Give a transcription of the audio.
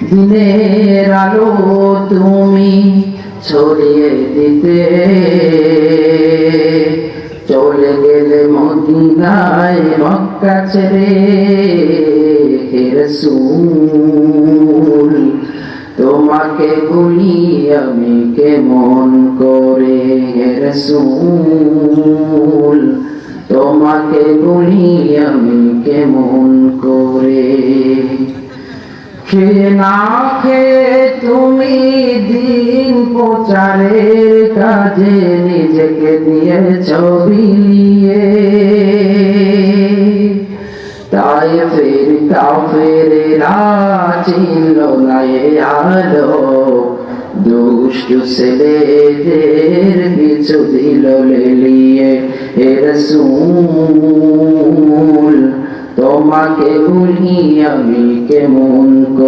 দিনের আলো তুমি ছড়িয়ে দিতে, চলে গেলে মদিনায় মক্কা ছেড়ে। হে রাসূল তোমাকে ভুলি আমি কেমন করে, হে রাসূল তোমাকে ভুলি আমি কেমন করে। খেয়ে না খেয়ে তুমি দিন প্রচারের কাজে নিজেকে দিয়েছ বিলিয়ে, তাই ফের কাফেরেরা চিনল না এ আলো, দুষ্টু ছেলেদের পিছু দিল লেলিয়ে। হে রাসূল তোমাকে ভুলি আমি কেমন করে।